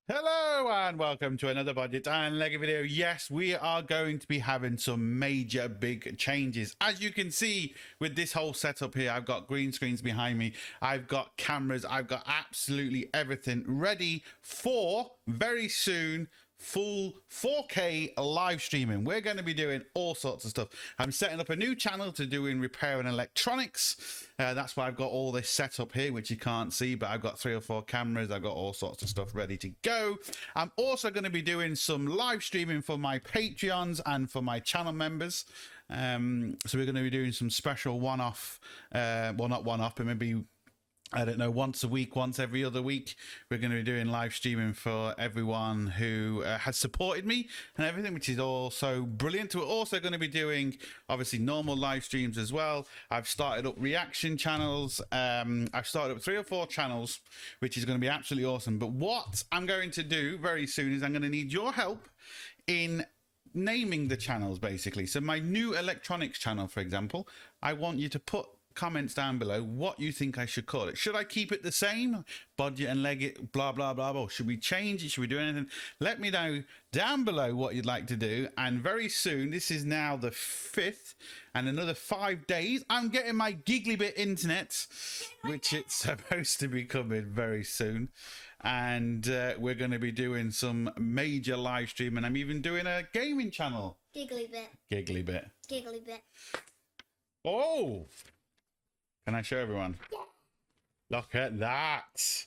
Hello and welcome to another Bodgit and Leggit video. Yes, we are going to be having some major big changes. As you can see with this whole setup here, I've got green screens behind me. I've got cameras. I've got absolutely everything ready for very soon full 4K live streaming. We're going to be doing all sorts of stuff. I'm setting up a new channel to do in repair and electronics. That's why I've got all this set up here, which you can't see, but I've got 3 or 4 cameras. I've got all sorts of stuff ready to go. I'm also going to be doing some live streaming for my Patreons and for my channel members. So we're going to be doing some special one-off, well, not one-off, but maybe, I don't know, once a week, once every other week. We're going to be doing live streaming for everyone who has supported me and everything, which is also brilliant. We're also going to be doing, obviously, normal live streams as well. I've started up reaction channels. I've started up 3 or 4 channels, which is going to be absolutely awesome. But what I'm going to do very soon is I'm going to need your help in naming the channels, basically. So my new electronics channel, for example, I want you to put comments down below what you think I should call it. Should I keep it the same, Bodgit and Leggit, blah blah blah, or should we change it? Should we do anything? Let me know down below what you'd like to do. And very soon, this is now the 5th, and another 5 days I'm getting my giggly bit internet, which it's supposed to be coming very soon. And we're going to be doing some major live stream, and I'm even doing a gaming channel. Giggly bit. Giggly bit. Giggly bit. Oh, can I show everyone? Yeah. Look at that.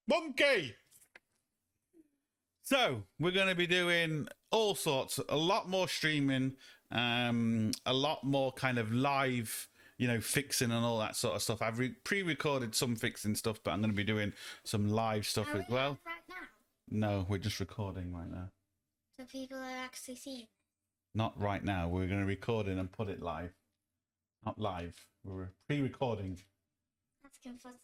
Monkey! So, we're going to be doing all sorts, a lot more streaming, a lot more kind of live, you know, fixing and all that sort of stuff. I've pre-recorded some fixing stuff, but I'm going to be doing some live stuff as well. Right now? No, we're just recording right now. So people are actually seeing. Not right now. We're going to record it and put it live. Not live. We're pre-recording. That's confusing.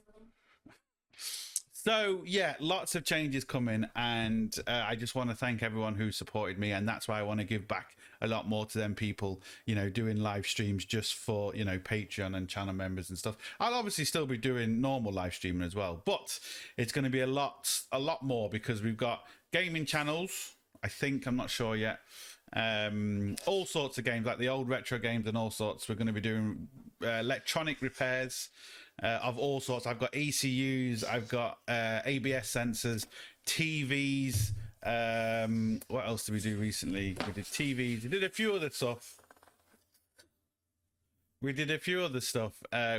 So yeah, lots of changes coming, and I just want to thank everyone who supported me, and that's why I want to give back a lot more to them people, you know, doing live streams just for, you know, Patreon and channel members and stuff. I'll obviously still be doing normal live streaming as well, but it's going to be a lot more, because we've got gaming channels, I think, I'm not sure yet. All sorts of games, like the old retro games and all sorts. We're going to be doing electronic repairs of all sorts. I've got ECUs, I've got ABS sensors, TVs. What else did we do recently? We did TVs. We did a few other stuff.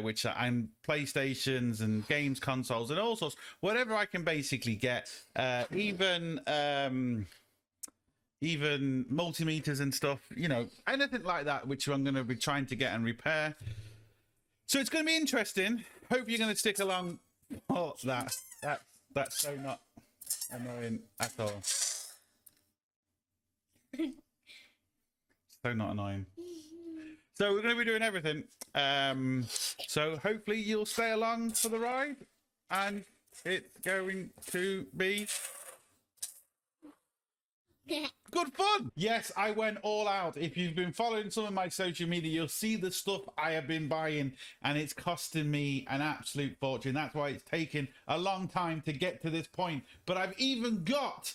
Which I'm PlayStations and games consoles and all sorts. Whatever I can basically get. Even multimeters and stuff, you know, anything like that, which I'm going to be trying to get and repair. So it's going to be interesting. Hope you're going to stick along. Oh, that's so not annoying at all. So not annoying. So we're going to be doing everything. So hopefully you'll stay along for the ride, and it's going to be good fun. Yes, I went all out. If you've been following some of my social media, you'll see the stuff I have been buying, and it's costing me an absolute fortune. That's why it's taken a long time to get to this point. But I've even got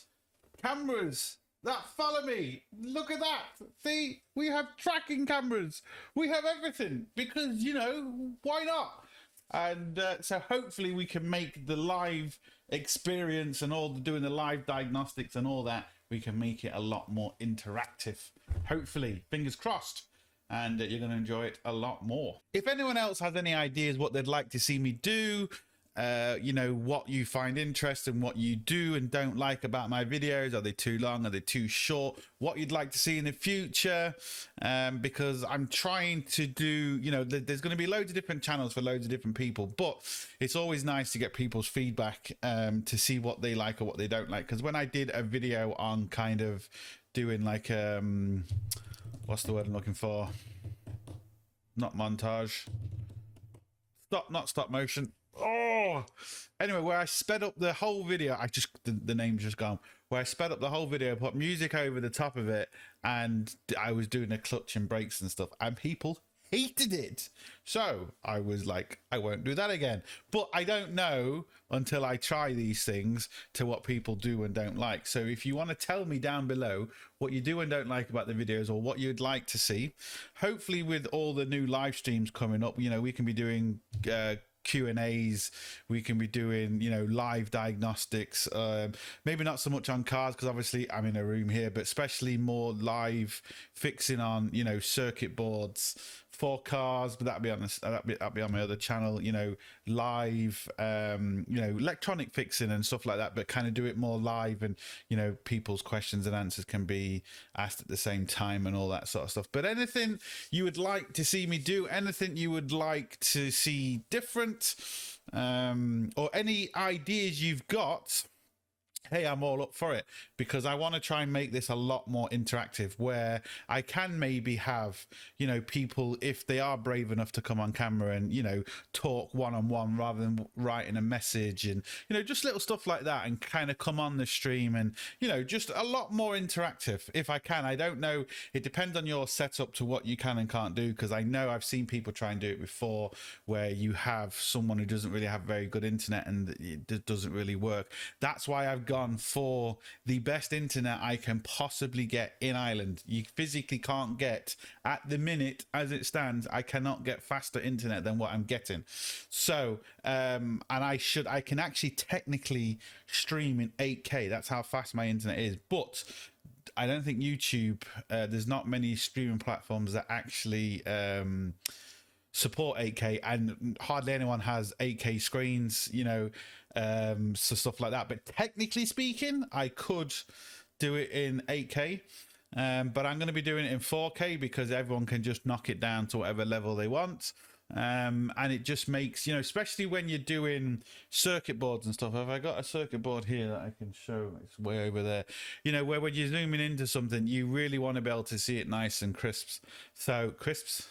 cameras that follow me. Look at that. See, we have tracking cameras. We have everything, because, you know, why not? And so hopefully we can make the live experience and all doing the live diagnostics and all that, we can make it a lot more interactive. Hopefully, fingers crossed, and you're going to enjoy it a lot more. If anyone else has any ideas what they'd like to see me do, you know, what you find interesting, what you do and don't like about my videos, are they too long, are they too short, what you'd like to see in the future, because I'm trying to do, you know, there's going to be loads of different channels for loads of different people, but it's always nice to get people's feedback, to see what they like or what they don't like. Because when I did a video on kind of doing like what's the word I'm looking for, not montage, not stop motion, oh, anyway, where I sped up the whole video, the name's just gone, where I sped up the whole video, put music over the top of it, and I was doing a clutch and brakes and stuff, and people hated it. So I was like, I won't do that again. But I don't know until I try these things to what people do and don't like. So if you want to tell me down below what you do and don't like about the videos, or what you'd like to see, hopefully with all the new live streams coming up, you know, we can be doing Q&As, we can be doing, you know, live diagnostics, maybe not so much on cars because obviously I'm in a room here, but especially more live fixing on, you know, circuit boards for cars. But that'll be on my other channel, you know, live you know, electronic fixing and stuff like that, but kind of do it more live, and you know, people's questions and answers can be asked at the same time and all that sort of stuff. But anything you would like to see me do, anything you would like to see different, or any ideas you've got, hey, I'm all up for it, because I want to try and make this a lot more interactive, where I can maybe have, you know, people, if they are brave enough to come on camera and, you know, talk one-on-one rather than writing a message, and, you know, just little stuff like that, and kind of come on the stream and, you know, just a lot more interactive if I can. I don't know, it depends on your setup to what you can and can't do, because I know I've seen people try and do it before where you have someone who doesn't really have very good internet and it doesn't really work. That's why I've gone for the best internet I can possibly get in Ireland. You physically can't get, at the minute as it stands, I cannot get faster internet than what I'm getting. So and I can actually technically stream in 8K. That's how fast my internet is. But I don't think YouTube, there's not many streaming platforms that actually support 8K, and hardly anyone has 8K screens, you know, so stuff like that. But technically speaking, I could do it in 8K, but I'm going to be doing it in 4K because everyone can just knock it down to whatever level they want. And it just makes, you know, especially when you're doing circuit boards and stuff. Have I got a circuit board here that I can show? It's way over there. You know, where when you're zooming into something, you really want to be able to see it nice and crisp. So crisps,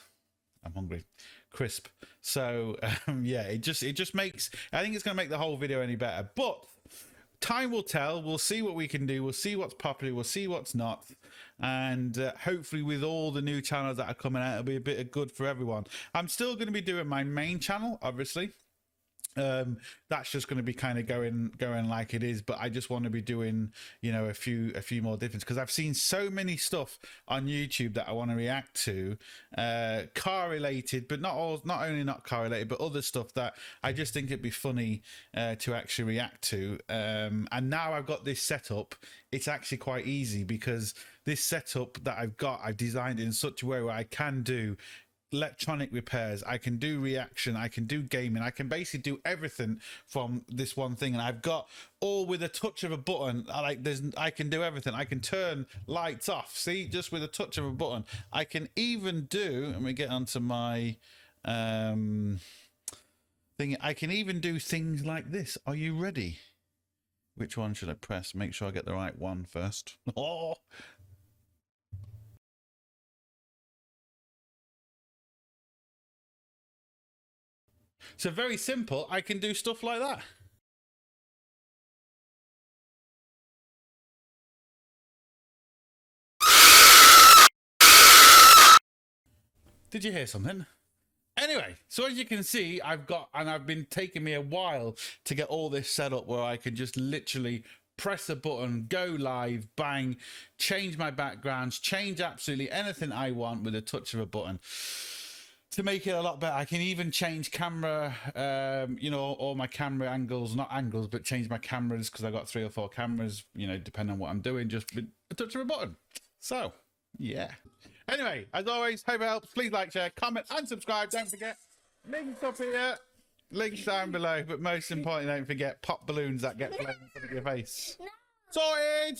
I'm hungry. Crisp. So yeah, it just makes, I think it's going to make the whole video any better. But time will tell. We'll see what we can do. We'll see what's popular. We'll see what's not. And hopefully with all the new channels that are coming out, it'll be a bit of good for everyone. I'm still going to be doing my main channel, obviously. That's just going to be kind of going like it is, but I just want to be doing, you know, a few more different, because I've seen so many stuff on YouTube that I want to react to, car related, but not only not car related, but other stuff that I just think it'd be funny to actually react to. And now I've got this setup, it's actually quite easy, because this setup that I've designed in such a way where I can do electronic repairs, I can do reaction, I can do gaming, I can basically do everything from this one thing, and I've got all with a touch of a button. I can do everything. I can turn lights off, see, just with a touch of a button. I can even do, let me get onto my thing, I can even do things like this. Are you ready? Which one should I press? Make sure I get the right one first. Oh, so very simple. I can do stuff like that. Did you hear something? Anyway, so as you can see, I've been taking me a while to get all this set up where I can just literally press a button, go live, bang, change my backgrounds, change absolutely anything I want with a touch of a button. To make it a lot better, I can even change camera, you know, all my camera angles, not angles, but change my cameras, because I've got 3 or 4 cameras, you know, depending on what I'm doing, just with a touch of a button. So, yeah. Anyway, as always, hope it helps. Please like, share, comment, and subscribe. Don't forget, links up here, links down below, but most importantly, don't forget, pop balloons that get blown in front of your face. No. Sorted!